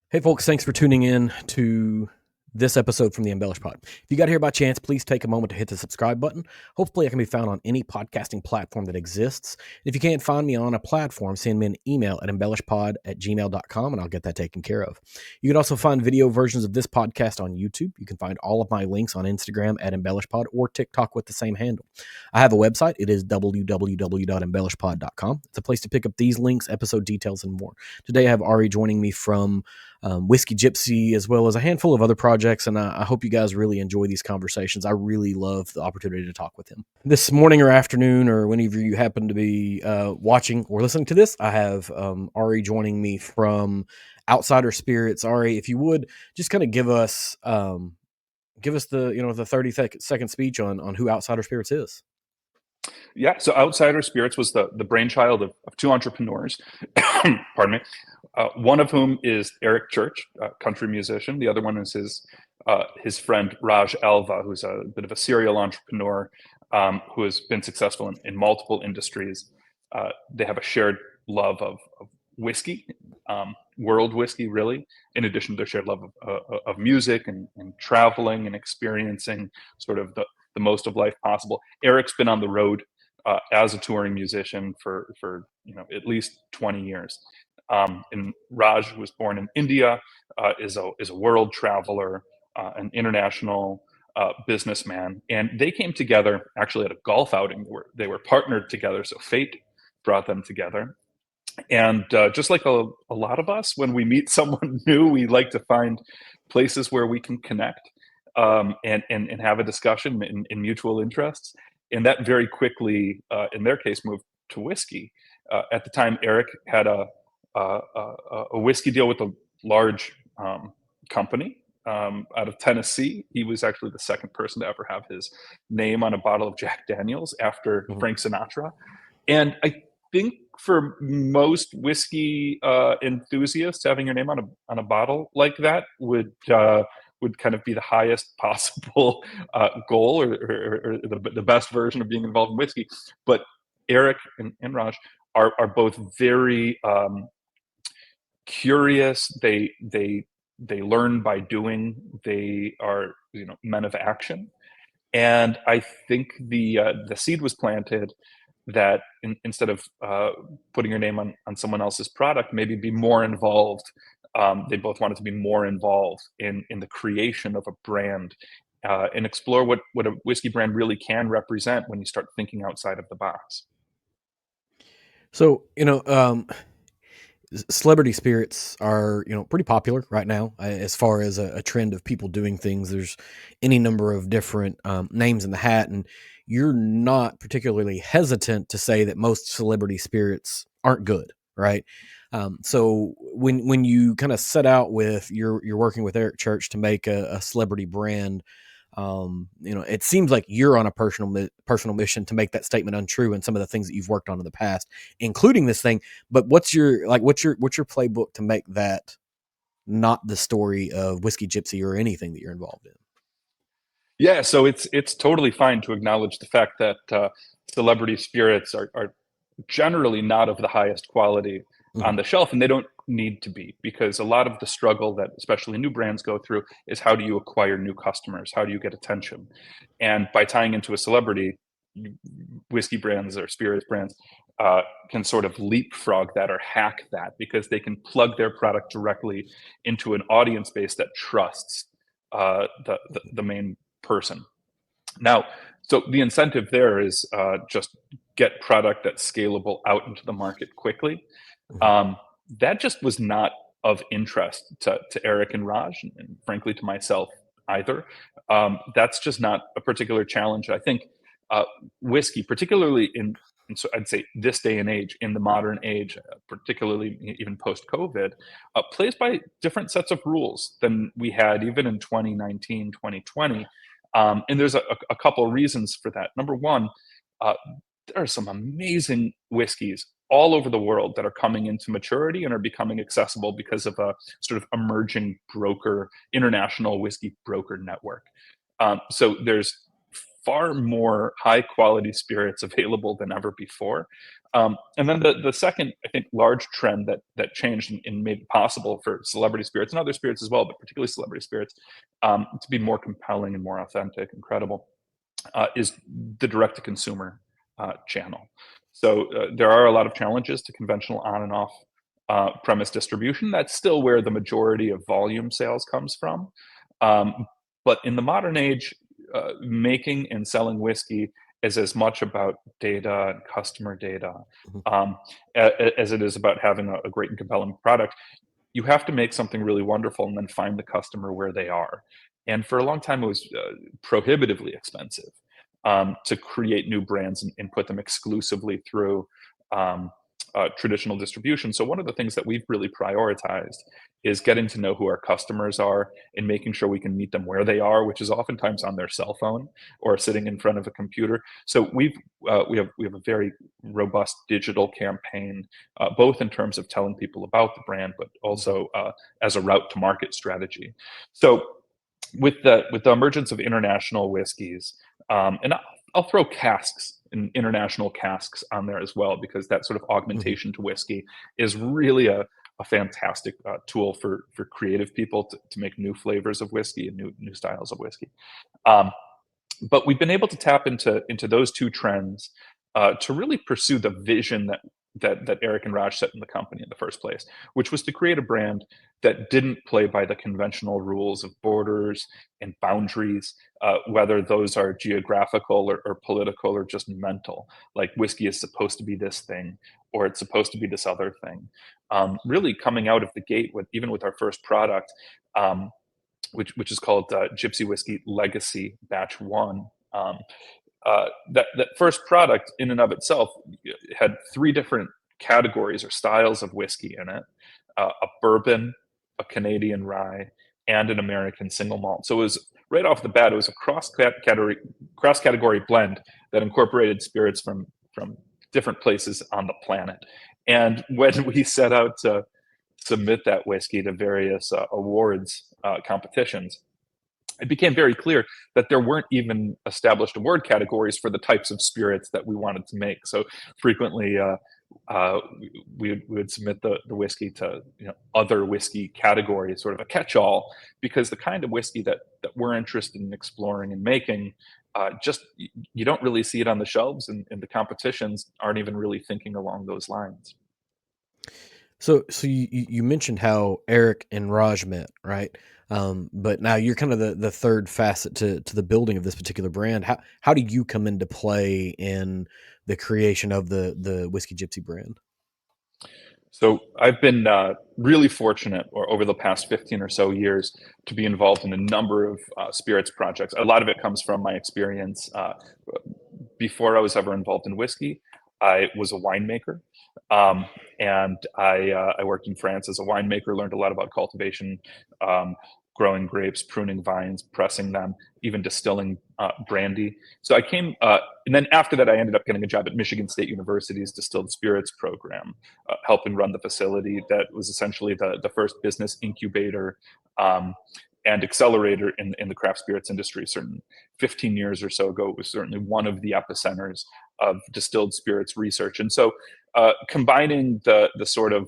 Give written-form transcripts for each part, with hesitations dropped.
Hey, folks, thanks for tuning in to this episode from the EmbellishPod. If you got here by chance, please take a moment to hit the subscribe button. Hopefully, I can be found on any podcasting platform that exists. If you can't find me on a platform, send me an email at embellishpod@gmail.com and I'll get that taken care of. You can also find video versions of this podcast on YouTube. You can find all of my links on Instagram at EmbellishPod or TikTok with the same handle. I have a website. It is www.embellishpod.com. It's a place to pick up these links, episode details, and more. Today, I have Ari joining me from Whiskey JYPSI, as well as a handful of other projects. And I hope you guys really enjoy these conversations. I really love the opportunity to talk with him. This morning or afternoon, or whenever you happen to be watching or listening to this, I have Ari joining me from Outsider Spirits. Ari, if you would just kind of give us the the 30-second speech on who Outsider Spirits is. Yeah, so Outsider Spirits was the brainchild of two entrepreneurs, pardon me, one of whom is Eric Church, a country musician. The other one is his friend Raj Elva, who's a bit of a serial entrepreneur who has been successful in multiple industries. They have a shared love of whiskey, world whiskey, really, in addition to their shared love of music and traveling and experiencing sort of the most of life possible. Eric's been on the road as a touring musician for at least 20 years. And Raj was born in India, is a world traveler, an international businessman, and they came together actually at a golf outing where they were partnered together. So fate brought them together. And just like a lot of us, when we meet someone new, we like to find places where we can connect and have a discussion in mutual interests. And that very quickly, in their case, moved to whiskey. At the time, Eric had a whiskey deal with a large company out of Tennessee. He was actually the second person to ever have his name on a bottle of Jack Daniels after Frank Sinatra. And I think for most whiskey enthusiasts, having your name on a bottle like that would kind of be the highest possible goal or the best version of being involved in whiskey. But Eric and Raj are both very curious. They learn by doing. They are men of action, and I think the seed was planted that instead of putting your name on someone else's product, maybe be more involved. They both wanted to be more involved in the creation of a brand and explore what a whiskey brand really can represent when you start thinking outside of the box. So, celebrity spirits are pretty popular right now as far as a trend of people doing things. There's any number of different names in the hat, and you're not particularly hesitant to say that most celebrity spirits aren't good, right? So when you kind of set out with you're working with Eric Church to make a celebrity brand, it seems like you're on a personal mission to make that statement untrue and some of the things that you've worked on in the past, including this thing. But what's your playbook to make that not the story of Whiskey JYPSI or anything that you're involved in? Yeah, so it's totally fine to acknowledge the fact that celebrity spirits are generally not of the highest quality on the shelf, and they don't need to be, because a lot of the struggle that especially new brands go through is how do you acquire new customers? How do you get attention? And by tying into a celebrity, whiskey brands or spirits brands can sort of leapfrog that or hack that, because they can plug their product directly into an audience base that trusts the main person. Now, so the incentive there is just get product that's scalable out into the market quickly. That just was not of interest to Eric and Raj, and frankly to myself either. That's just not a particular challenge. I think whiskey, particularly so I'd say this day and age, in the modern age, particularly even post-COVID, plays by different sets of rules than we had even in 2019, 2020. And there's a couple of reasons for that. Number one, there are some amazing whiskeys all over the world that are coming into maturity and are becoming accessible because of a sort of emerging international whiskey broker network. So there's far more high quality spirits available than ever before. And then the second, I think, large trend that changed and made it possible for celebrity spirits and other spirits as well, but particularly celebrity spirits, to be more compelling and more authentic and credible, is the direct to consumer channel. So there are a lot of challenges to conventional on and off premise distribution. That's still where the majority of volume sales comes from. But in the modern age, making and selling whiskey is as much about data and customer data Mhm. as it is about having a great and compelling product. You have to make something really wonderful and then find the customer where they are. And for a long time, it was prohibitively expensive to create new brands and put them exclusively through um, traditional distribution. So one of the things that we've really prioritized is getting to know who our customers are and making sure we can meet them where they are, which is oftentimes on their cell phone or sitting in front of a computer. So we have a very robust digital campaign, both in terms of telling people about the brand, but also as a route to market strategy. So with the emergence of international whiskeys, and I'll throw casks and international casks on there as well, because that sort of Mhm. augmentation to whiskey is really a fantastic tool for creative people to make new flavors of whiskey and new styles of whiskey. Um, but we've been able to tap into those two trends to really pursue the vision that Eric and Raj set in the company in the first place, which was to create a brand that didn't play by the conventional rules of borders and boundaries, whether those are geographical or political or just mental. Like whiskey is supposed to be this thing, or it's supposed to be this other thing. Really coming out of the gate with even with our first product. Which is called Gypsy Whiskey Legacy Batch One. That first product, in and of itself, had three different categories or styles of whiskey in it: a bourbon, a Canadian rye, and an American single malt. So it was right off the bat, it was a cross category blend that incorporated spirits from different places on the planet. And when we set out to submit that whiskey to various awards competitions, it became very clear that there weren't even established award categories for the types of spirits that we wanted to make. So frequently, we would submit the whiskey to other whiskey categories, sort of a catch-all, because the kind of whiskey that we're interested in exploring and making, just you don't really see it on the shelves, and the competitions aren't even really thinking along those lines. So you mentioned how Eric and Raj met, right? But now you're kind of the third facet to the building of this particular brand. How do you come into play in the creation of the Whiskey Gypsy brand? So I've been really fortunate, or over the past 15 or so years, to be involved in a number of spirits projects. A lot of it comes from my experience. Before I was ever involved in whiskey, I was a winemaker, um, and I worked in France as a winemaker. Learned a lot about cultivation, um, growing grapes, pruning vines, pressing them, even distilling brandy. So I came, and then after that, I ended up getting a job at Michigan State University's distilled spirits program, helping run the facility that was essentially the first business incubator. And accelerator in the craft spirits industry. Certain 15 years or so ago, it was certainly one of the epicenters of distilled spirits research. And so, combining the sort of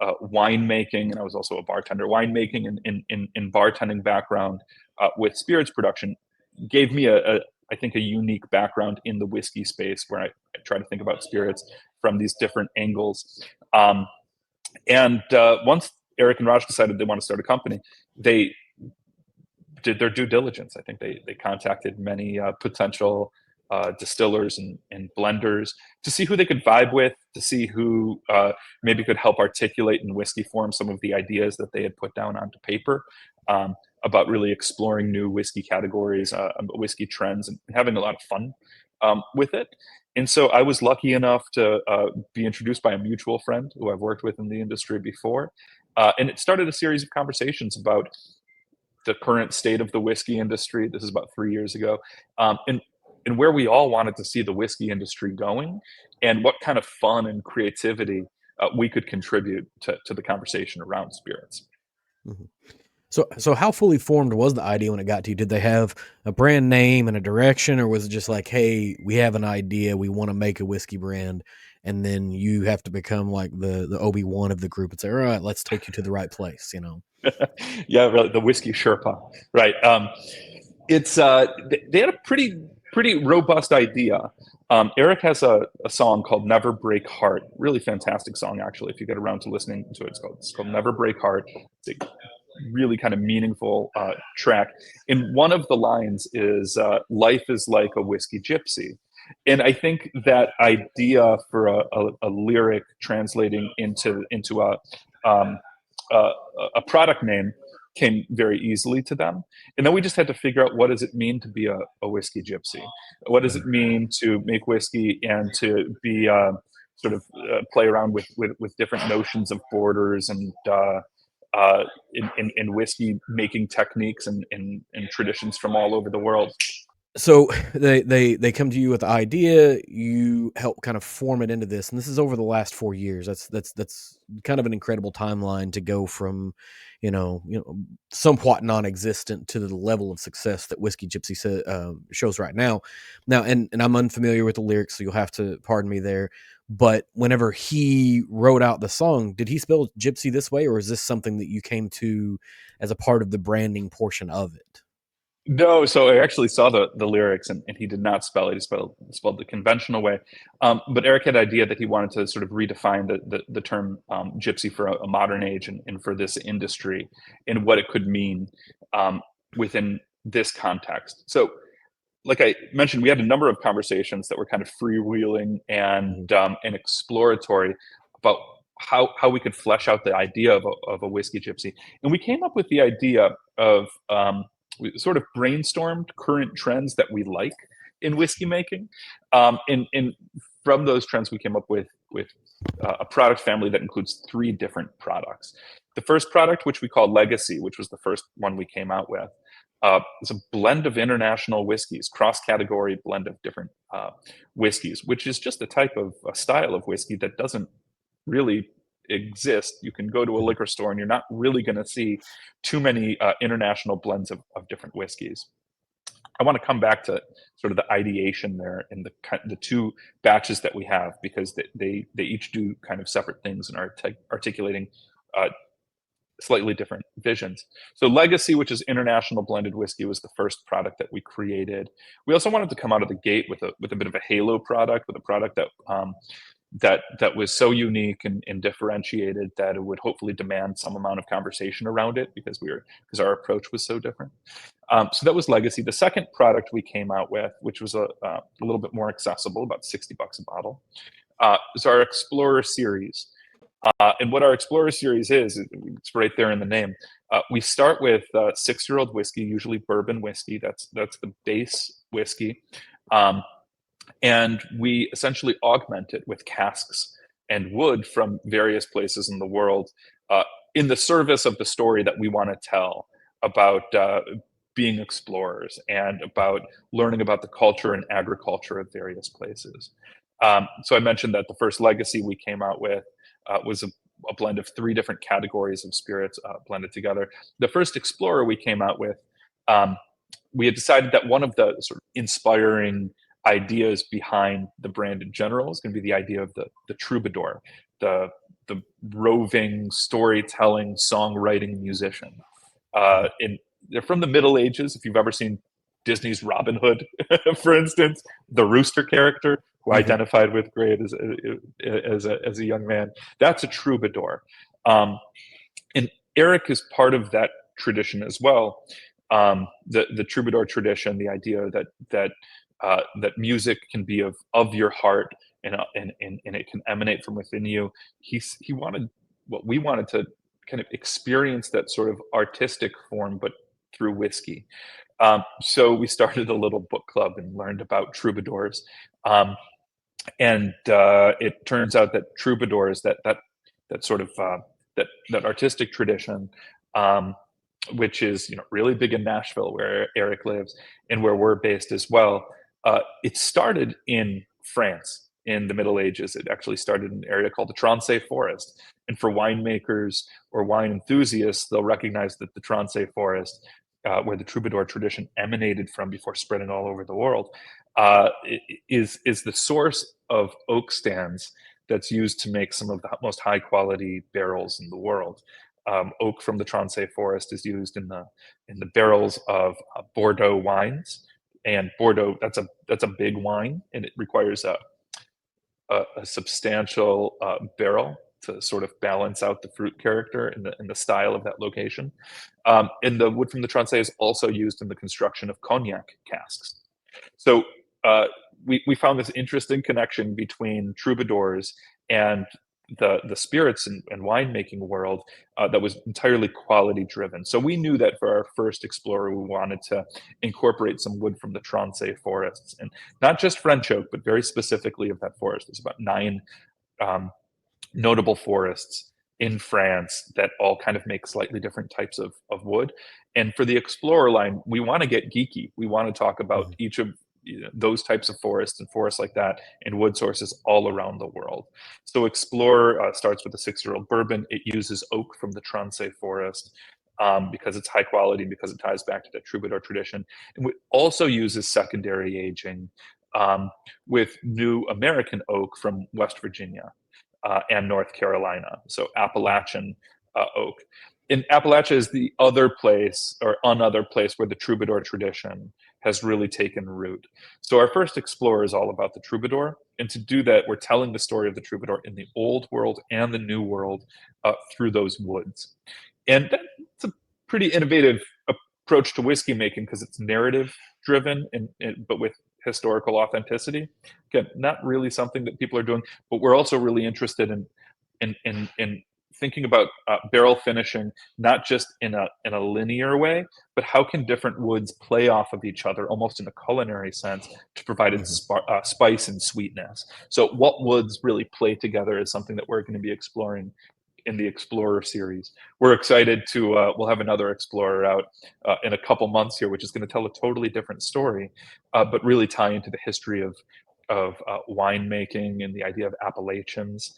winemaking, and I was also a bartender, winemaking and bartending background with spirits production gave me I think, a unique background in the whiskey space, where I try to think about spirits from these different angles. And once Eric and Raj decided they want to start a company, they did their due diligence. I think they contacted many potential distillers and blenders to see who they could vibe with, to see who maybe could help articulate in whiskey form some of the ideas that they had put down onto paper, about really exploring new whiskey categories, whiskey trends, and having a lot of fun with it. And so I was lucky enough to be introduced by a mutual friend who I've worked with in the industry before. And it started a series of conversations about the current state of the whiskey industry. This is about 3 years ago, and where we all wanted to see the whiskey industry going, and what kind of fun and creativity we could contribute to the conversation around spirits. Mhm. So how fully formed was the idea when it got to you? Did they have a brand name and a direction, or was it just like, hey, we have an idea, we want to make a whiskey brand, and then you have to become like the Obi-Wan of the group and say, all right, let's take you to the right place, you know? Yeah, really, the whiskey Sherpa, right? It's they had a pretty robust idea. Eric has a song called "Never Break Heart," really fantastic song actually. If you get around to listening to it, it's called "Never Break Heart." It's a really kind of meaningful track. And one of the lines is "Life is like a whiskey gypsy," and I think that idea for a lyric translating into um, a a product name came very easily to them. And then we just had to figure out, what does it mean to be a whiskey gypsy? What does it mean to make whiskey and to be sort of play around with different notions of borders and in whiskey making techniques and traditions from all over the world. So they come to you with the idea, you help kind of form it into this, and this is over the last 4 years. That's kind of an incredible timeline to go from, somewhat non-existent to the level of success that Whiskey Gypsy shows right now. Now, and I'm unfamiliar with the lyrics, so you'll have to pardon me there. But whenever he wrote out the song, did he spell gypsy this way, or is this something that you came to as a part of the branding portion of it? No, so I actually saw the lyrics, and he did not spell it. He spelled the conventional way. But Eric had an idea that he wanted to sort of redefine the term gypsy for a modern age and for this industry and what it could mean within this context. So, like I mentioned, we had a number of conversations that were kind of freewheeling Mhm. and exploratory about how we could flesh out the idea of a whiskey gypsy, and we came up with the idea of we sort of brainstormed current trends that we like in whiskey making, and from those trends we came up with a product family that includes three different products. The first product, which we call Legacy, which was the first one we came out with, is a blend of international whiskeys, cross-category blend of different whiskeys, which is just a type of a style of whiskey that doesn't really exist. You can go to a Mhm. liquor store and you're not really going to see too many international blends of different whiskeys. I want to come back to sort of the ideation there and the two batches that we have, because they each do kind of separate things and are articulating uh, slightly different visions. So Legacy, which is international blended whiskey, was the first product that we created. We also wanted to come out of the gate with a bit of a halo product, with a product that was so unique and differentiated that it would hopefully demand some amount of conversation around it, because our approach was so different. So that was Legacy. The second product we came out with, which was a little bit more accessible, about $60 a bottle, is our Explorer series. And what our Explorer series is, it's right there in the name. We start with 6-year-old whiskey, usually bourbon whiskey. That's the base whiskey. Um, and we essentially augment it with casks and wood from various places in the world, uh, in the service of the story that we want to tell about being explorers and about learning about the culture and agriculture of various places. So I mentioned that the first Legacy we came out with was a blend of three different categories of spirits blended together. The first Explorer we came out with, um, we had decided that one of the sort of inspiring ideas behind the brand in general is going to be the idea of the troubadour, the the roving storytelling songwriting musician. Mhm. In They're from the Middle Ages. If you've ever seen Disney's Robin Hood, for instance, the rooster character who Mhm. identified with Great as a young man, that's a troubadour. And Eric is part of that tradition as well. The troubadour tradition, the idea that music can be of your heart, and it can emanate from within you. He wanted what we wanted to kind of experience that sort of artistic form, but through whiskey. So we started a little book club and learned about troubadours. And it turns out that troubadours, that sort of that artistic tradition, um, which is really big in Nashville, where Eric lives, and where we're based as well. It started in France. in the Middle Ages. It actually started in an area called the Troncais forest. And for winemakers or wine enthusiasts, they'll recognize that the Troncais forest, where the troubadour tradition emanated from before spreading all over the world, is the source of oak stands that's used to make some of the most high quality barrels in the world. Oak from the Troncais forest is used in the barrels of Bordeaux wines, and Bordeaux, that's a big wine, and it requires a substantial barrel to sort of balance out the fruit character and the style of that location. And the wood from the Troncais is also used in the construction of cognac casks. So we found this interesting connection between troubadours and the spirits and winemaking world that was entirely quality driven. So we knew that for our first explorer, we wanted to incorporate some wood from the Troncais forests, and not just French oak, but very specifically of that forest. There's about 9 notable forests in France that all kind of make slightly different types of wood. And for the explorer line, we want to get geeky. We want to talk about each of those types of forests and forests like that and wood sources all around the world. So Explorer starts with a 6-year-old bourbon. It uses oak from the Troncais forest because it's high quality and because it ties back to the troubadour tradition. And it also uses secondary aging with new American oak from West Virginia and North Carolina. So Appalachian oak. And Appalachia is the other place or another place where the troubadour tradition has really taken root. So our first explorer is all about the troubadour. And to do that, we're telling the story of the troubadour in the old world and the new world through those woods. And that's a pretty innovative approach to whiskey making because it's narrative driven, but with historical authenticity. Again, not really something that people are doing, but we're also really interested in thinking about barrel finishing, not just in a linear way, but how can different woods play off of each other, almost in a culinary sense, to provide spice and sweetness. So what woods really play together is something that we're going to be exploring in the Explorer series. We're excited to, we'll have another Explorer out in a couple months here, which is going to tell a totally different story, but really tie into the history of winemaking and the idea of appellations.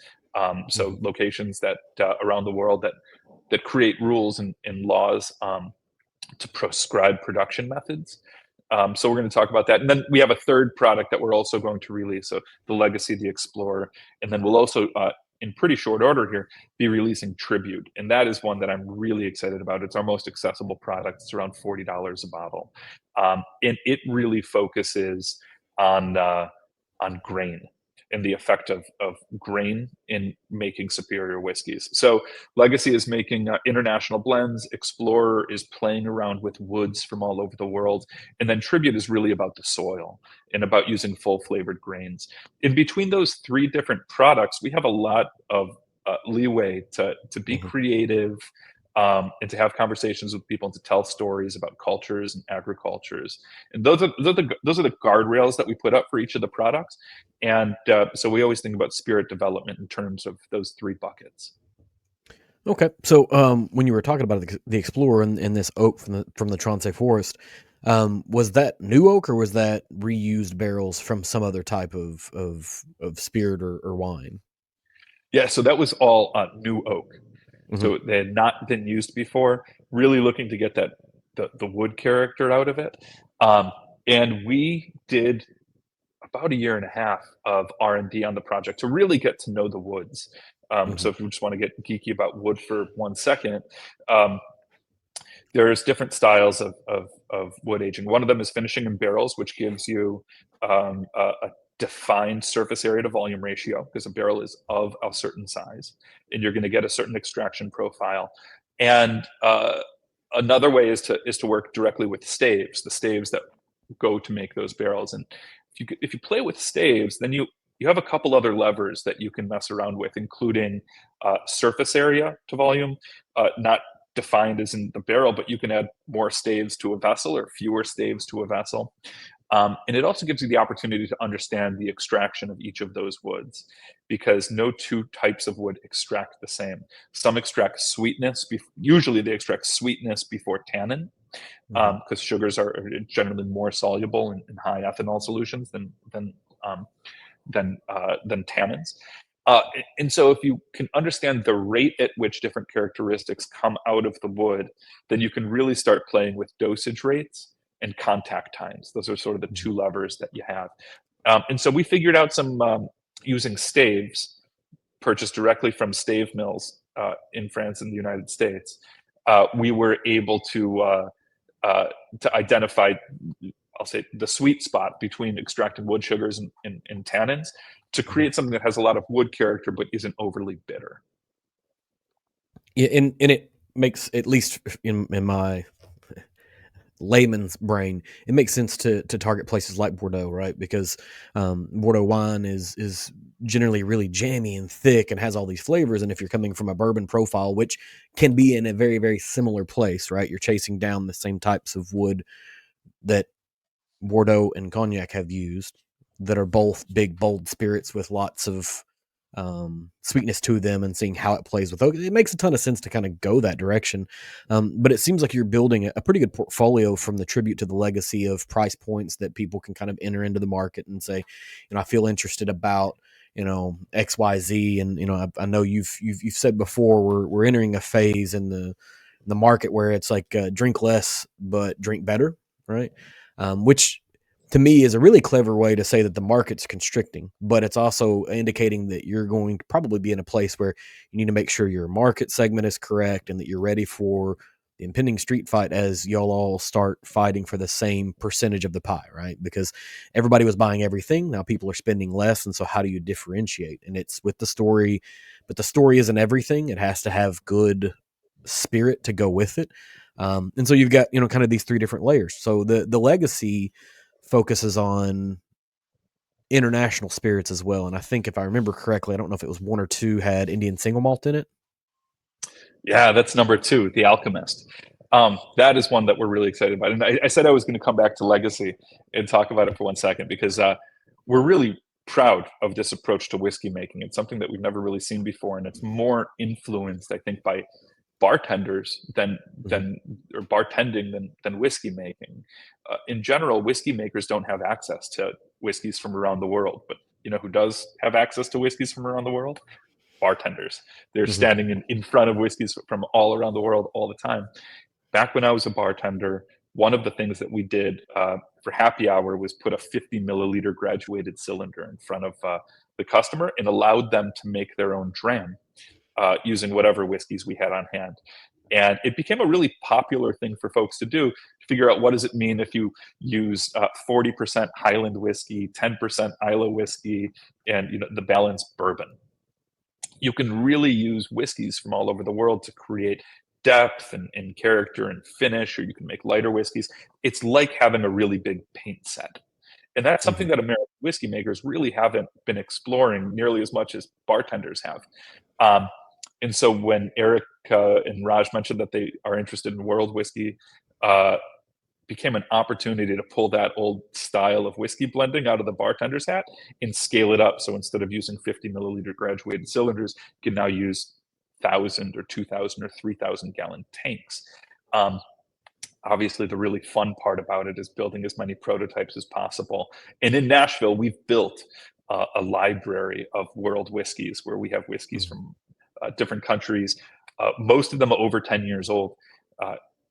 So locations that around the world that create rules and laws to prescribe production methods. So we're going to talk about that. And then we have a third product that we're also going to release, so the Legacy of the Explorer. And then we'll also, in pretty short order here, be releasing Tribute. And that is one that I'm really excited about. It's our most accessible product. It's around $40 a bottle. And it really focuses on grain and the effect of grain in making superior whiskeys. So Legacy is making international blends. Explorer is playing around with woods from all over the world. And then Tribute is really about the soil and about using full flavored grains. In between those 3 different products, we have a lot of leeway to be creative, and to have conversations with people and to tell stories about cultures and agricultures. And those are the guardrails that we put up for each of the products. And so we always think about spirit development in terms of those 3 buckets. Okay, so when you were talking about the Explorer and this oak from the Troncais forest, was that new oak or was that reused barrels from some other type of spirit or wine? Yeah, so that was all new oak. So they had not been used before, really looking to get the wood character out of it. And we did about 1.5 years of R&D on the project to really get to know the woods. So if you just want to get geeky about wood for 1 second, there's different styles of wood aging. One of them is finishing in barrels, which gives you a defined surface area to volume ratio because a barrel is of a certain size and you're going to get a certain extraction profile. And another way is to work directly with staves, the staves that go to make those barrels. And if you play with staves, then you have a couple other levers that you can mess around with, including surface area to volume, not defined as in the barrel, but you can add more staves to a vessel or fewer staves to a vessel. And it also gives you the opportunity to understand the extraction of each of those woods, because no 2 types of wood extract the same. Some extract sweetness, usually they extract sweetness before tannin, because sugars are generally more soluble in high ethanol solutions than than tannins. And so if you can understand the rate at which different characteristics come out of the wood, then you can really start playing with dosage rates and contact times. Those are sort of the two levers that you have. And so we figured out some using staves purchased directly from stave mills in France and the United States. We were able to identify, I'll say, the sweet spot between extracted wood sugars and tannins to create something that has a lot of wood character but isn't overly bitter. Yeah, and it makes, at least in my layman's brain, it makes sense to target places like Bordeaux, right? Because Bordeaux wine is generally really jammy and thick and has all these flavors. And if you're coming from a bourbon profile, which can be in a very, very similar place, right? You're chasing down the same types of wood that Bordeaux and Cognac have used, that are both big, bold spirits with lots of sweetness to them, and seeing how it plays with oak. It makes a ton of sense to kind of go that direction. But it seems like you're building a pretty good portfolio from the tribute to the legacy of price points that people can kind of enter into the market and say, I feel interested about, XYZ. And, I know you've said before, we're entering a phase in the market where it's like drink less, but drink better. Right. Which to me is a really clever way to say that the market's constricting, but it's also indicating that you're going to probably be in a place where you need to make sure your market segment is correct and that you're ready for the impending street fight as y'all all start fighting for the same percentage of the pie, right? Because everybody was buying everything. Now people are spending less. And so how do you differentiate? And it's with the story, but the story isn't everything. It has to have good spirit to go with it. And so you've got, kind of these three different layers. So the legacy focuses on international spirits as well. And I think if I remember correctly, I don't know if it was one or two had Indian single malt in it. Yeah, that's number 2, The Alchemist. That is one that we're really excited about. And I said I was going to come back to legacy and talk about it for 1 second, because we're really proud of this approach to whiskey making. It's something that we've never really seen before, and it's more influenced, I think, by bartenders than or bartending than whiskey making. In general, whiskey makers don't have access to whiskeys from around the world, but who does have access to whiskeys from around the world? Bartenders. They're standing in front of whiskeys from all around the world all the time. Back when I was a bartender, one of the things that we did for happy hour was put a 50 milliliter graduated cylinder in front of the customer and allowed them to make their own dram using whatever whiskeys we had on hand. And it became a really popular thing for folks to do, to figure out what does it mean if you use 40% Highland whiskey, 10% Islay whiskey, and the balance bourbon. You can really use whiskeys from all over the world to create depth and character and finish, or you can make lighter whiskeys. It's like having a really big paint set. And that's something that American whiskey makers really haven't been exploring nearly as much as bartenders have. And so when Eric and Raj mentioned that they are interested in world whiskey, became an opportunity to pull that old style of whiskey blending out of the bartender's hat and scale it up. So instead of using 50 milliliter graduated cylinders, you can now use 1,000 or 2,000 or 3,000 gallon tanks. Obviously, the really fun part about it is building as many prototypes as possible. And in Nashville, we've built a library of world whiskeys where we have whiskeys from different countries, most of them over 10 years old,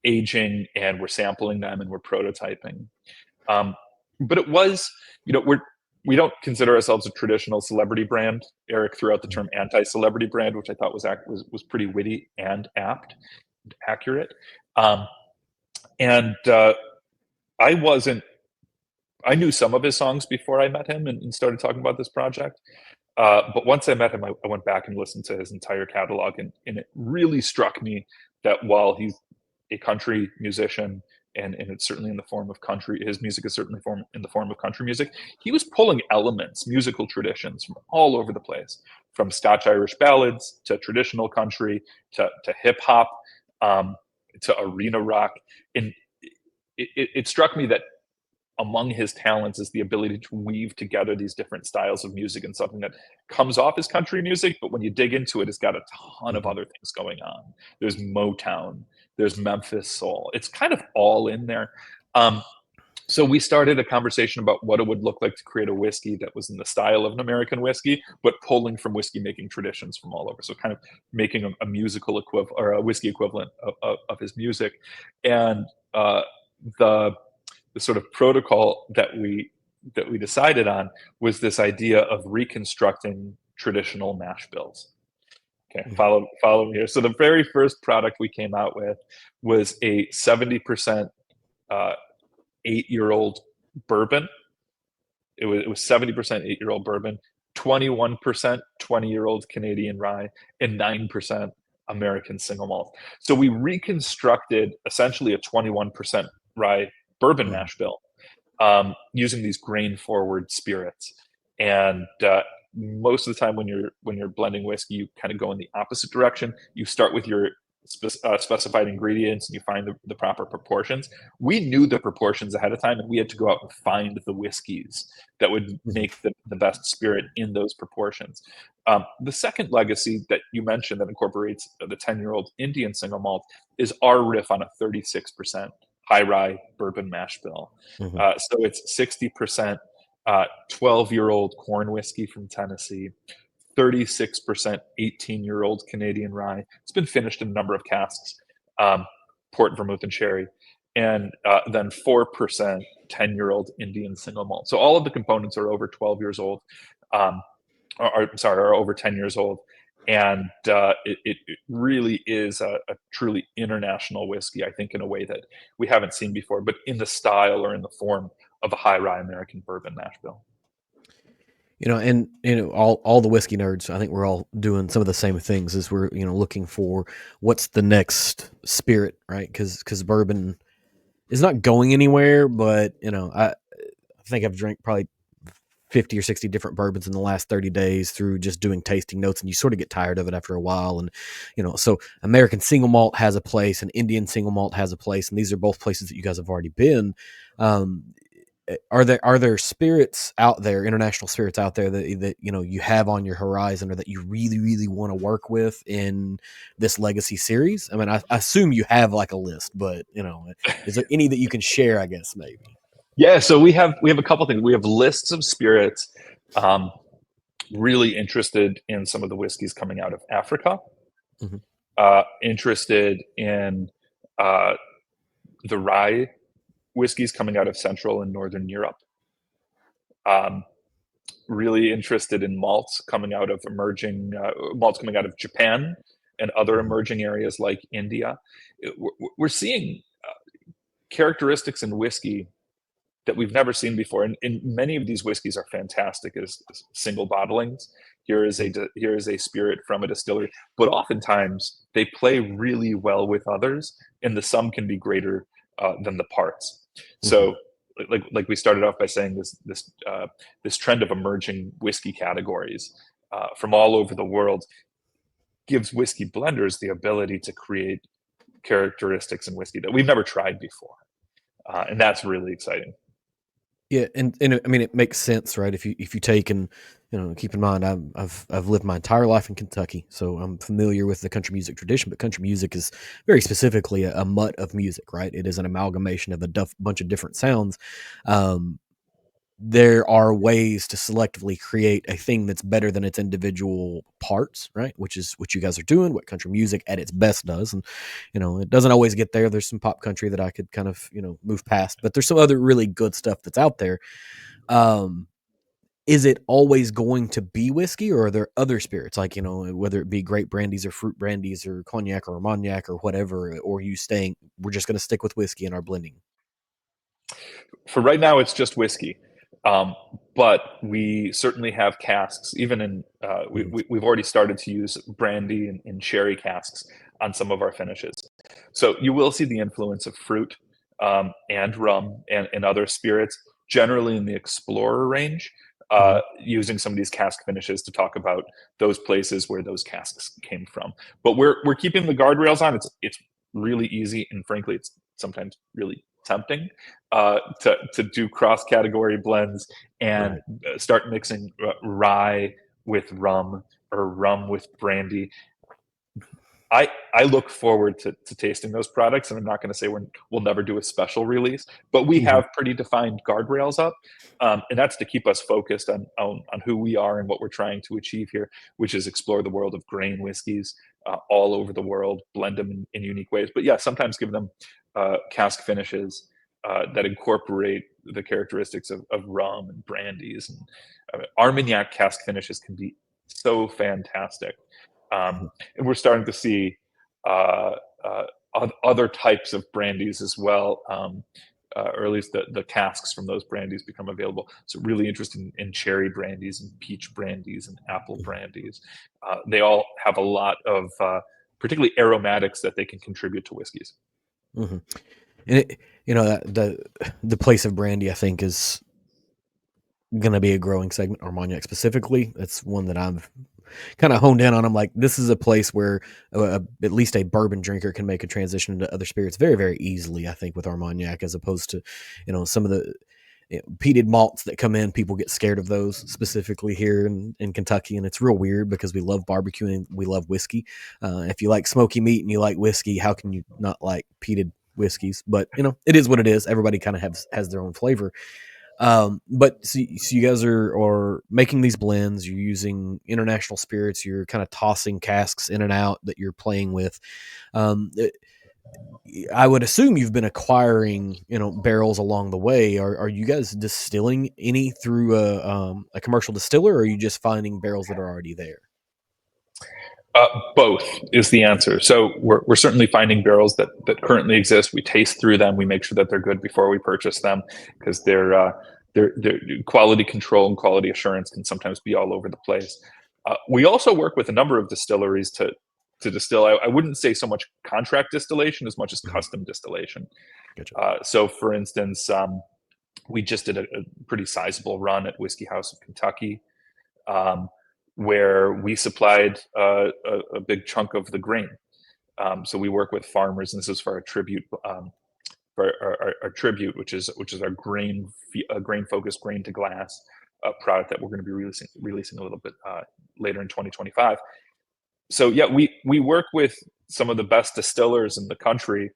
aging, and we're sampling them and we're prototyping. But it was, we don't consider ourselves a traditional celebrity brand. Eric threw out the term anti-celebrity brand, which I thought was pretty witty and accurate. And I knew some of his songs before I met him and started talking about this project. But once I met him, I went back and listened to his entire catalog, and it really struck me that while he's a country musician, and it's certainly in the form of country, his music is certainly in the form of country music, he was pulling elements, musical traditions from all over the place, from Scotch-Irish ballads to traditional country to hip-hop to arena rock. And it struck me that among his talents is the ability to weave together these different styles of music in something that comes off as country music, but when you dig into it, it's got a ton of other things going on. There's Motown, there's Memphis soul. It's kind of all in there. So we started a conversation about what it would look like to create a whiskey that was in the style of an American whiskey, but pulling from whiskey making traditions from all over. So kind of making a musical equivalent or a whiskey equivalent of his music. And the the sort of protocol that we decided on was this idea of reconstructing traditional mash bills. Okay, Mhm. follow me here. So the very first product we came out with was a 70% 8-year-old bourbon. It was 70% 8-year-old bourbon, 21% 20-year-old Canadian rye, and 9% American single malt. So we reconstructed essentially a 21% rye bourbon Mhm. mash bill using these grain forward spirits. And most of the time when you're blending whiskey, you kind of go in the opposite direction. You start with your specified ingredients and you find the proper proportions. We knew the proportions ahead of time, and we had to go out and find the whiskeys that would Mhm. make the best spirit in those proportions. The second legacy that you mentioned that incorporates the 10-year-old Indian single malt is our riff on a 36% high rye bourbon mash bill. Mhm. So it's 60% 12-year-old corn whiskey from Tennessee, 36% 18-year-old Canadian rye. It's been finished in a number of casks, port, vermouth, and sherry, and then 4% 10-year-old Indian single malt. So all of the components are over 12 years old, are over 10 years old. And it really is a truly international whiskey, I think, in a way that we haven't seen before, but in the style or in the form of a high rye American bourbon mash bill. And all the whiskey nerds, I think we're all doing some of the same things as we're looking for what's the next spirit, right? Because bourbon is not going anywhere, but I think I've drank probably 50 or 60 different bourbons in the last 30 days through just doing tasting notes, and you sort of get tired of it after a while. And so American single malt has a place and Indian single malt has a place, and these are both places that you guys have already been. um, are there spirits out there, international spirits out there that you have on your horizon, or that you really really want to work with in this legacy series? I mean, I assume you have like a list, but is there any that you can share, I guess, maybe? Yeah, so we have a couple things. We have lists of spirits. Um, Really interested in some of the whiskeys coming out of Africa. Hmm. Interested in uh, the rye whiskeys coming out of Central and Northern Europe. Um, really interested in malts coming out of malts coming out of Japan and other Hmm. emerging areas like India. We're seeing characteristics in whiskey that we've never seen before, and many of these whiskeys are fantastic as single bottlings. Here is a spirit from a distillery, but oftentimes they play really well with others, and the sum can be greater than the parts. Hmm. So, like we started off by saying, this trend of emerging whiskey categories from all over the world gives whiskey blenders the ability to create characteristics in whiskey that we've never tried before, and that's really exciting. Yeah, and I mean it makes sense, right? If you take and keep in mind, I've lived my entire life in Kentucky, so I'm familiar with the country music tradition. But country music is very specifically a mutt of music, right? It is an amalgamation of a bunch of different sounds. Um, there are ways to selectively create a thing that's better than its individual parts, right? Which is what you guys are doing, what country music at its best does. And it doesn't always get there. There's some pop country that I could kind of move past, but there's some other really good stuff that's out there. um is it always going to be whiskey, or are there other spirits, like whether it be grape brandies or fruit brandies or cognac or armagnac or whatever, or you staying, we're just going to stick with whiskey in our blending? For right now, it's just whiskey. Um, but we certainly have casks. Even in Mhm. we've already started to use brandy and sherry casks on some of our finishes. So you will see the influence of fruit and rum and other spirits, generally in the explorer range, Mhm. using some of these cask finishes to talk about those places where those casks came from. But we're keeping the guardrails on. It's really easy, and frankly, it's sometimes really tempting to do cross category blends and Right. start mixing rye with rum or rum with brandy. I look forward to tasting those products, and I'm not going to say we'll never do a special release, but we Mhm. have pretty defined guardrails up, and that's to keep us focused on who we are and what we're trying to achieve here, which is explore the world of grain whiskeys all over the world, blend them in unique ways. But yeah, sometimes give them cask finishes that incorporate the characteristics of rum and brandies. And Armagnac cask finishes can be so fantastic. Mhm. And we're starting to see uh, uh, other types of brandies as well, or at least the casks from those brandies become available. So really interested in cherry brandies and peach brandies and apple Mhm. brandies. They all have a lot of particularly aromatics that they can contribute to whiskeys. Mhm. And the place of brandy, I think, is going to be a growing segment. Armagnac specifically, that's one that I've kind of honed in on. I'm like, this is a place where at least a bourbon drinker can make a transition into other spirits very, very easily. I think with Armagnac, as opposed to, some of the peated malts that come in, people get scared of those specifically here in Kentucky, and it's real weird because we love barbecue and we love whiskey. If you like smoky meat and you like whiskey, how can you not like peated whiskeys? But it is what it is. Everybody kind of has their own flavor. But so you guys are making these blends. You're using international spirits. You're kind of tossing casks in and out that you're playing with. Um, I would assume you've been acquiring, barrels along the way. Are you guys distilling any through a commercial distiller, or are you just finding barrels that are already there? Both is the answer. So we're certainly finding barrels that currently exist. We taste through them. We make sure that they're good before we purchase them, because their quality control and quality assurance can sometimes be all over the place. We also work with a number of distilleries to distill. I wouldn't say so much contract distillation as much as Mhm. custom distillation. Gotcha. So, for instance, we just did a pretty sizable run at Whiskey House of Kentucky, um, where we supplied a big chunk of the grain. So we work with farmers, and this is for our tribute, for our tribute, which is our grain focused grain to glass product that we're going to be releasing a little bit later in 2025. So yeah, we work with some of the best distillers in the country,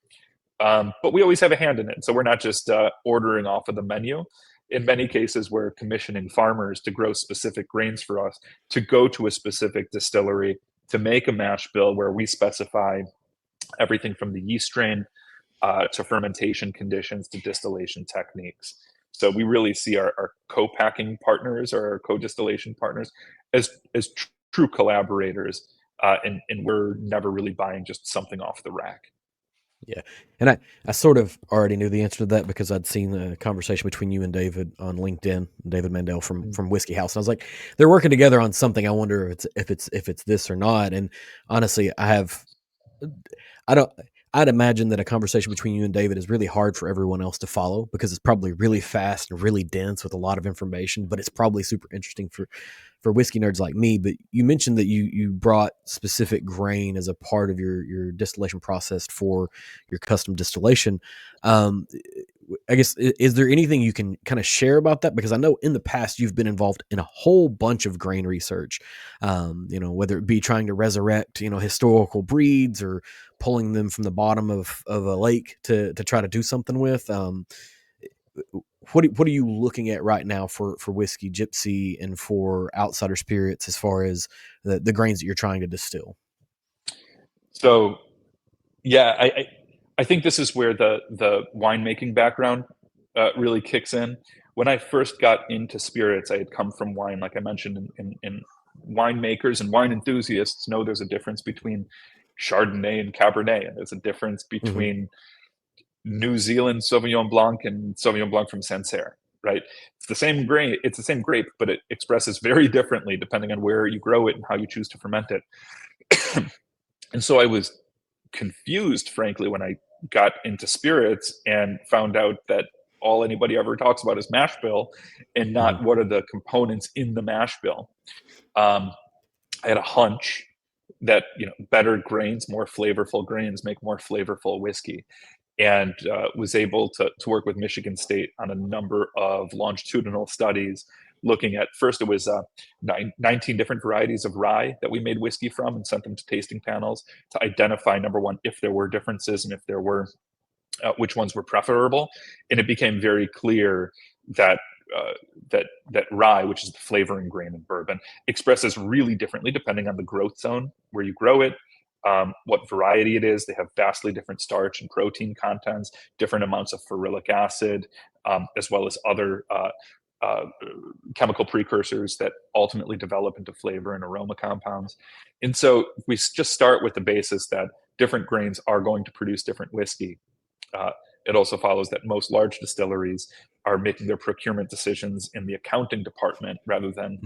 but we always have a hand in it. So we're not just ordering off of the menu. In many cases, we're commissioning farmers to grow specific grains for us, to go to a specific distillery to make a mash bill where we specify everything from the yeast strain to fermentation conditions to distillation techniques. So we really see our co-packing partners or our co-distillation partners as true collaborators, and we're never really buying just something off the rack. Yeah, and I sort of already knew the answer to that because I'd seen the conversation between you and David on LinkedIn, David Mandel from Whiskey House, and I was like, they're working together on something. I wonder if it's this or not. And honestly, I don't. I'd imagine that a conversation between you and David is really hard for everyone else to follow because it's probably really fast and really dense with a lot of information, but it's probably super interesting for whiskey nerds like me. But you mentioned that you brought specific grain as a part of your distillation process for your custom distillation. Um, I guess is there anything you can kind of share about that? Because I know in the past you've been involved in a whole bunch of grain research, whether it be trying to resurrect historical breeds or pulling them from the bottom of a lake to try to do something with. What are you looking at right now for Whiskey Gypsy and for Outsider Spirits as far as the grains that you're trying to distill? So yeah, I think this is where the winemaking background really kicks in. When I first got into spirits, I had come from wine, like I mentioned, in winemakers and wine enthusiasts know there's a difference between Chardonnay and Cabernet, and there's a difference Hmm. between New Zealand Sauvignon Blanc and Sauvignon Blanc from Sancerre, right? It's the same grain, it's the same grape, but it expresses very differently depending on where you grow it and how you choose to ferment it. And so I was confused, frankly, when I got into spirits and found out that all anybody ever talks about is mash bill and Hmm. not what are the components in the mash bill. Um, I had a hunch that better grains, more flavorful grains, make more flavorful whiskey, and was able to work with Michigan State on a number of longitudinal studies looking at, first it was 19 different varieties of rye that we made whiskey from and sent them to tasting panels to identify, number one, if there were differences, and if there were, which ones were preferable. And it became very clear that that rye, which is the flavoring grain in bourbon, expresses really differently depending on the growth zone where you grow it, what variety it is. They have vastly different starch and protein contents, different amounts of ferulic acid, as well as other chemical precursors that ultimately develop into flavor and aroma compounds. And so we just start with the basis that different grains are going to produce different whiskey. It also follows that most large distilleries are making their procurement decisions in the accounting department rather than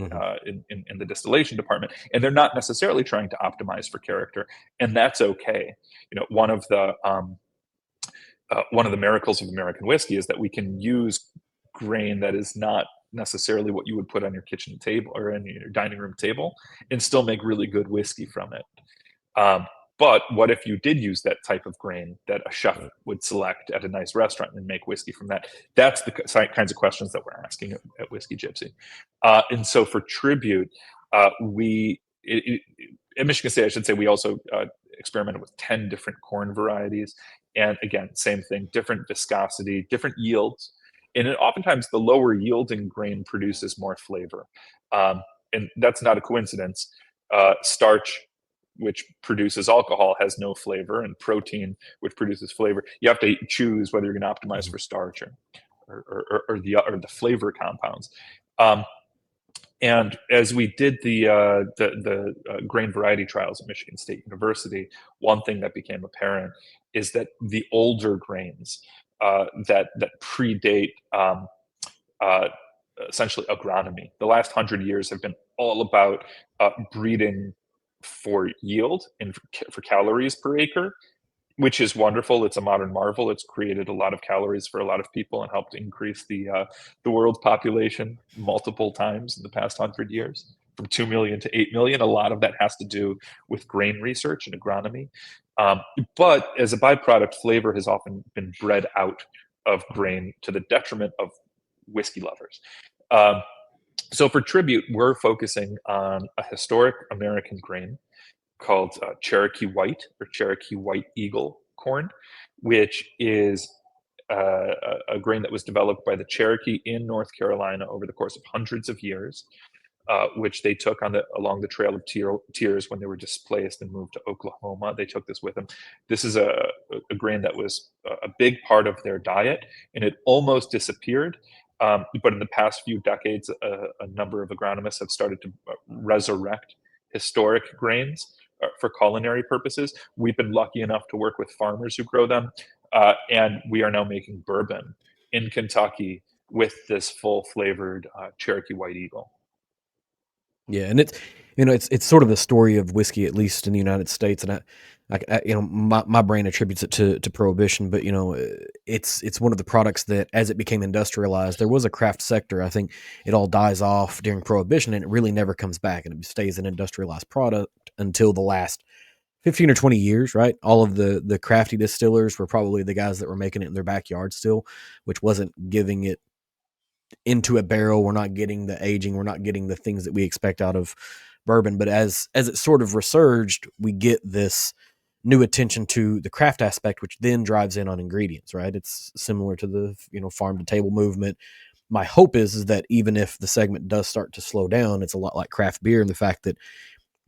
in the distillation department, and they're not necessarily trying to optimize for character, and that's okay. One of the miracles of American whiskey is that we can use grain that is not necessarily what you would put on your kitchen table or in your dining room table, and still make really good whiskey from it. But what if you did use that type of grain that a chef would select at a nice restaurant and make whiskey from that? That's the kinds of questions that we're asking at Whiskey JYPSI. And so for Tribute, at Michigan State, I should say, we also experimented with 10 different corn varieties. And again, same thing, different viscosity, different yields. And oftentimes the lower yielding grain produces more flavor. And that's not a coincidence. Starch, which produces alcohol, has no flavor, and protein, which produces flavor. You have to choose whether you're going to optimize for starch or the flavor compounds. And as we did the grain variety trials at Michigan State University, one thing that became apparent is that the older grains that predate essentially agronomy, the last 100 years have been all about breeding for yield and for calories per acre, which is wonderful. It's a modern marvel. It's created a lot of calories for a lot of people and helped increase the world's population multiple times in the past 100 years, from 2 million to 8 million. A lot of that has to do with grain research and agronomy. But as a byproduct, flavor has often been bred out of grain to the detriment of whiskey lovers. So for Tribute, we're focusing on a historic American grain called Cherokee White or Cherokee White Eagle corn, which is a grain that was developed by the Cherokee in North Carolina over the course of hundreds of years, which they took along the Trail of Tears when they were displaced and moved to Oklahoma. They took this with them. This is a grain that was a big part of their diet, and it almost disappeared. But in the past few decades, a number of agronomists have started to resurrect historic grains for culinary purposes. We've been lucky enough to work with farmers who grow them, and we are now making bourbon in Kentucky with this full-flavored Cherokee White Eagle. Yeah, and it's sort of the story of whiskey, at least in the United States, and my brain attributes it to Prohibition, but it's one of the products that, as it became industrialized, there was a craft sector. I think it all dies off during Prohibition, and it really never comes back, and it stays an industrialized product until the last 15 or 20 years, right? All of the crafty distillers were probably the guys that were making it in their backyard still, which wasn't giving it into a barrel. We're not getting the aging. We're not getting the things that we expect out of bourbon. But as it sort of resurged, we get this new attention to the craft aspect, which then drives in on ingredients, right? It's similar to the farm to table movement. My hope is that even if the segment does start to slow down, it's a lot like craft beer, and the fact that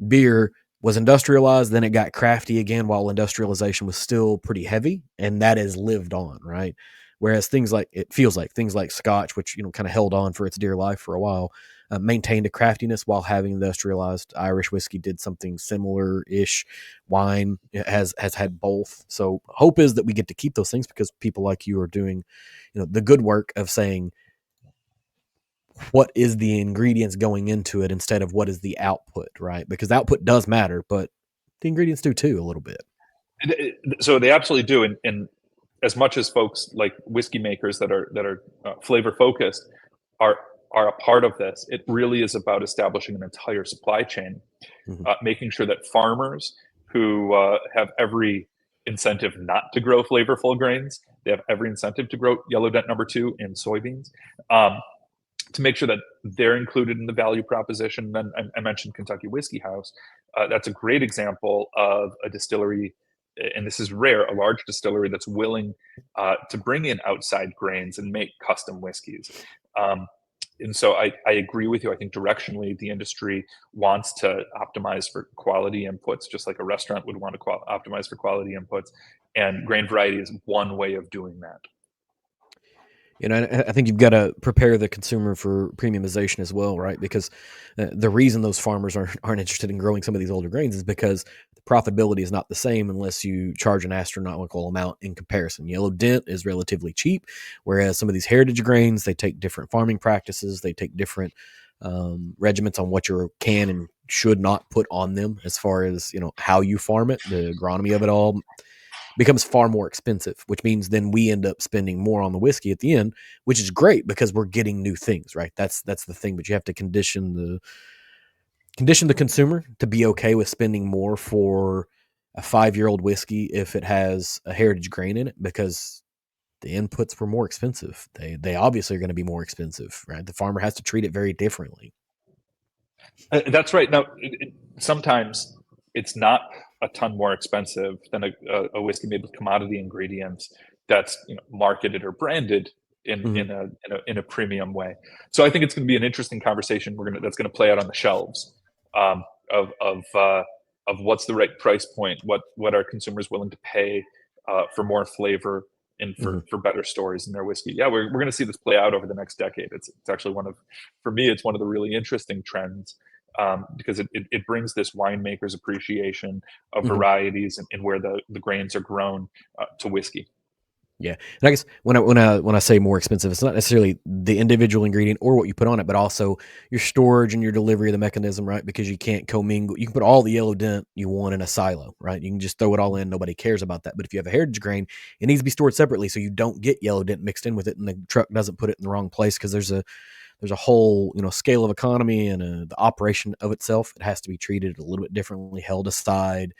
beer was industrialized, then it got crafty again while industrialization was still pretty heavy, and that has lived on, right? Whereas it feels like things like Scotch, which kind of held on for its dear life for a while, maintained a craftiness while having industrialized. Irish whiskey did something similar-ish. Wine has had both. So hope is that we get to keep those things, because people like you are doing, the good work of saying what is the ingredients going into it instead of what is the output, right? Because the output does matter, but the ingredients do too a little bit. So they absolutely do, and as much as folks like whiskey makers that are flavor focused are a part of this, it really is about establishing an entire supply chain, making sure that farmers who have every incentive not to grow flavorful grains, they have every incentive to grow yellow dent number 2 in soybeans, to make sure that they're included in the value proposition. Then I mentioned Kentucky Whiskey House. That's a great example of a distillery, and this is rare, a large distillery that's willing to bring in outside grains and make custom whiskeys. Um, and so I agree with you. I think directionally the industry wants to optimize for quality inputs, just like a restaurant would want to optimize for quality inputs. And grain variety is one way of doing that. I think you've got to prepare the consumer for premiumization as well, right? Because the reason those farmers aren't interested in growing some of these older grains is because the profitability is not the same unless you charge an astronomical amount in comparison. Yellow dent is relatively cheap, whereas some of these heritage grains, they take different farming practices, they take different regiments on what you can and should not put on them as far as how you farm it, the agronomy of it all becomes far more expensive, which means then we end up spending more on the whiskey at the end, which is great because we're getting new things, right? That's the thing, but you have to condition the consumer to be okay with spending more for a 5-year-old whiskey if it has a heritage grain in it, because the inputs were more expensive. They obviously are going to be more expensive, right? The farmer has to treat it very differently. That's right. Now, sometimes it's not a ton more expensive than a whiskey made with commodity ingredients that's marketed or branded in a premium way. So I think it's going to be an interesting conversation that's going to play out on the shelves of what's the right price point, what are consumers willing to pay for more flavor and for better stories in their whiskey. Yeah, we're going to see this play out over the next decade. It's actually for me, it's one of the really interesting trends. Because it brings this winemaker's appreciation of varieties and where the grains are grown to whiskey. Yeah, and I guess when I say more expensive, it's not necessarily the individual ingredient or what you put on it, but also your storage and your delivery of the mechanism, right? Because you can't commingle. You can put all the yellow dent you want in a silo, right? You can just throw it all in. Nobody cares about that. But if you have a heritage grain, it needs to be stored separately so you don't get yellow dent mixed in with it, and the truck doesn't put it in the wrong place because there's a whole scale of economy and the operation of itself. It has to be treated a little bit differently, held aside,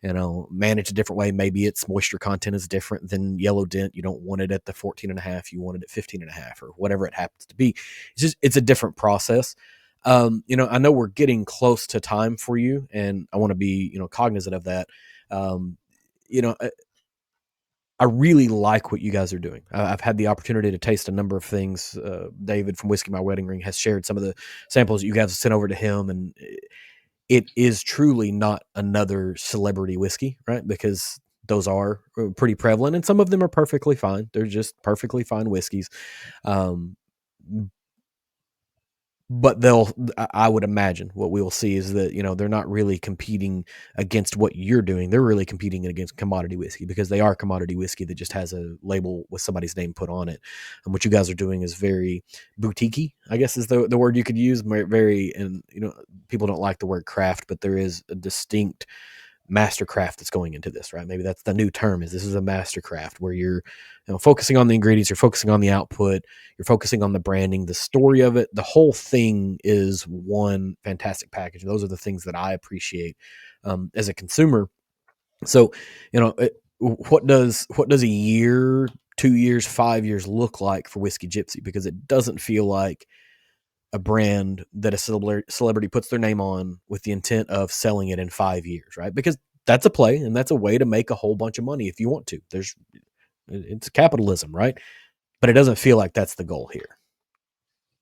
managed a different way. Maybe its moisture content is different than yellow dent. You don't want it at the 14.5, you want it at 15.5 or whatever it happens to be. It's a different process. I know we're getting close to time for you, and I want to be cognizant of that. I really like what you guys are doing. I've had the opportunity to taste a number of things. David from Whiskey My Wedding Ring has shared some of the samples you guys have sent over to him, and it is truly not another celebrity whiskey, right? Because those are pretty prevalent, and some of them are perfectly fine. They're just perfectly fine whiskeys. But I would imagine what we'll see is that they're not really competing against what you're doing. They're really competing against commodity whiskey, because they are commodity whiskey that just has a label with somebody's name put on it. And what you guys are doing is very boutiquey, I guess is the word you could use. Very, and people don't like the word craft, but there is a distinct mastercraft that's going into this, right? Maybe that's the new term. This is a mastercraft where you're focusing on the ingredients, you're focusing on the output, you're focusing on the branding, the story of it. The whole thing is one fantastic package. Those are the things that I appreciate as a consumer. So, what does a year, 2 years, 5 years look like for Whiskey Gypsy? Because it doesn't feel like a brand that a celebrity puts their name on with the intent of selling it in 5 years, right? Because that's a play, and that's a way to make a whole bunch of money if you want to. It's capitalism, right? But it doesn't feel like that's the goal here.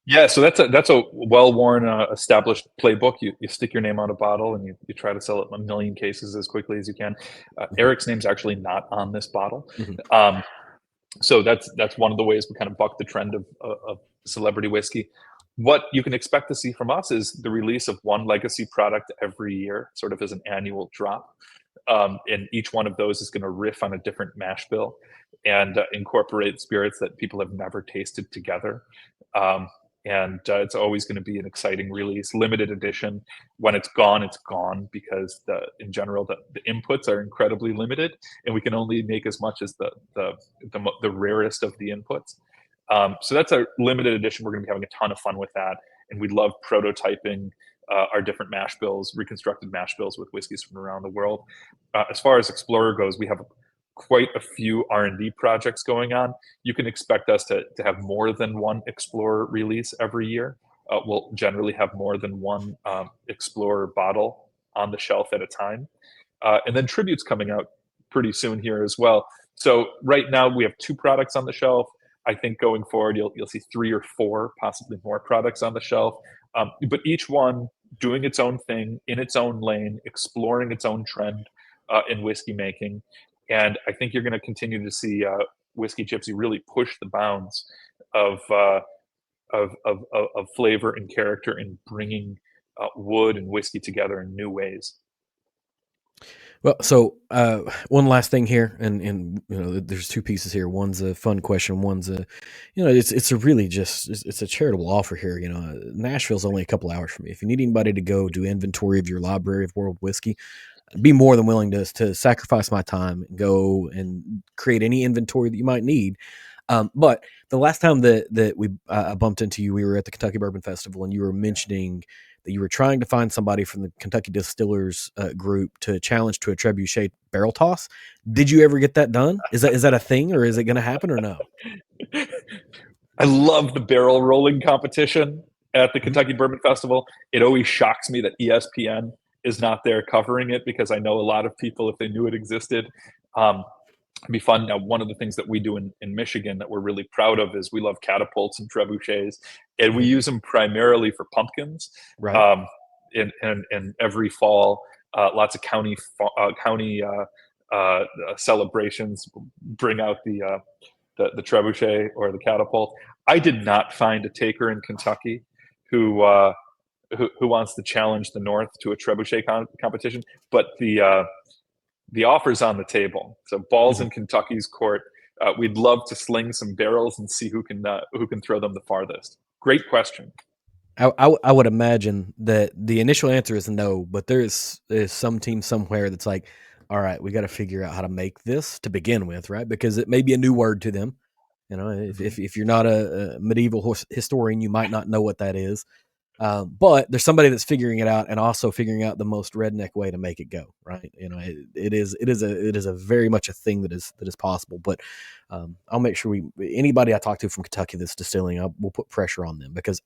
Yeah, so that's a well-worn, established playbook. You stick your name on a bottle and you try to sell it 1 million cases as quickly as you can. Eric's name's actually not on this bottle. So that's one of the ways we kind of buck the trend of celebrity whiskey. What you can expect to see from us is the release of one legacy product every year, sort of as an annual drop. And each one of those is going to riff on a different mash bill and incorporate spirits that people have never tasted together. And it's always going to be an exciting release, limited edition. When it's gone, because in general the inputs are incredibly limited, and we can only make as much as the rarest of the inputs. So that's a limited edition. We're going to be having a ton of fun with that, and we love prototyping our different mash bills, reconstructed mash bills with whiskeys from around the world. As far as Explorer goes, we have quite a few R&D projects going on. You can expect us to have more than one Explorer release every year. We'll generally have more than one Explorer bottle on the shelf at a time. And then Tribute's coming out pretty soon here as well. So right now we have 2 products on the shelf. I think going forward, you'll see 3 or 4, possibly more products on the shelf. But each one doing its own thing in its own lane, exploring its own trend in whiskey making. And I think you're going to continue to see Whiskey JYPSI really push the bounds of flavor and character in bringing wood and whiskey together in new ways. Well, so one last thing here, and there's 2 pieces here. One's a fun question. One's a, it's a really it's a charitable offer here. Nashville's only a couple hours from me. If you need anybody to go do inventory of your library of world whiskey, I'd be more than willing to sacrifice my time and go and create any inventory that you might need. But the last time that we bumped into you, we were at the Kentucky Bourbon Festival, and you were mentioning that you were trying to find somebody from the Kentucky Distillers group to challenge to a trebuchet barrel toss. Did you ever get that done? Is that a thing, or is it going to happen, or no? I love the barrel rolling competition at the Kentucky Bourbon Festival. It always shocks me that ESPN is not there covering it, because I know a lot of people, if they knew it existed, it'd be fun. Now, one of the things that we do in Michigan that we're really proud of is we love catapults and trebuchets, and we use them primarily for pumpkins. Right. In every fall, lots of county celebrations bring out the trebuchet or the catapult. I did not find a taker in Kentucky who wants to challenge the North to a trebuchet competition, but the offer's on the table. So balls in Kentucky's court. We'd love to sling some barrels and see who can throw them the farthest. Great question. I would imagine that the initial answer is no, but there's some team somewhere that's like, all right, we got to figure out how to make this to begin with, right? Because it may be a new word to them. If you're not a medieval historian, you might not know what that is. But there's somebody that's figuring it out, and also figuring out the most redneck way to make it go, right? It is a very much a thing that is possible. But I'll make sure anybody I talk to from Kentucky that's distilling, we'll put pressure on them, because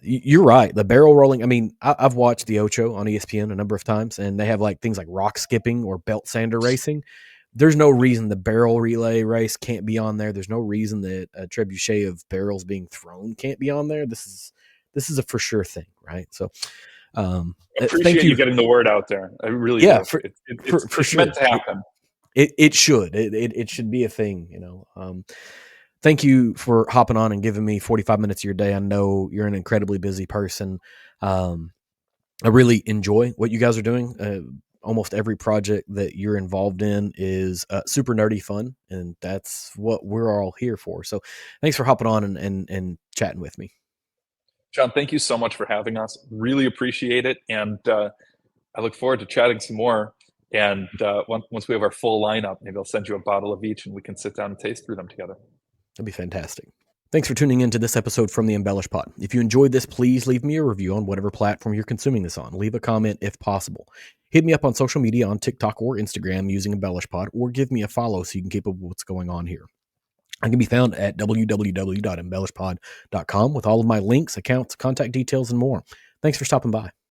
you're right. The barrel rolling. I mean, I've watched the Ocho on ESPN a number of times, and they have like things like rock skipping or belt sander racing. There's no reason the barrel relay race can't be on there. There's no reason that a trebuchet of barrels being thrown can't be on there. This is a for sure thing, right? So, appreciate you getting the word out there. I really do. It's for sure. Meant to happen. It should. It should be a thing. Thank you for hopping on and giving me 45 minutes of your day. I know you're an incredibly busy person. I really enjoy what you guys are doing. Almost every project that you're involved in is super nerdy fun, and that's what we're all here for. So thanks for hopping on and chatting with me. John, thank you so much for having us. Really appreciate it. And I look forward to chatting some more. And once we have our full lineup, maybe I'll send you a bottle of each and we can sit down and taste through them together. That'd be fantastic. Thanks for tuning in to this episode from the EmbellishPod. If you enjoyed this, please leave me a review on whatever platform you're consuming this on. Leave a comment if possible. Hit me up on social media on TikTok or Instagram using EmbellishPod, or give me a follow so you can keep up with what's going on here. I can be found at www.embellishpod.com with all of my links, accounts, contact details, and more. Thanks for stopping by.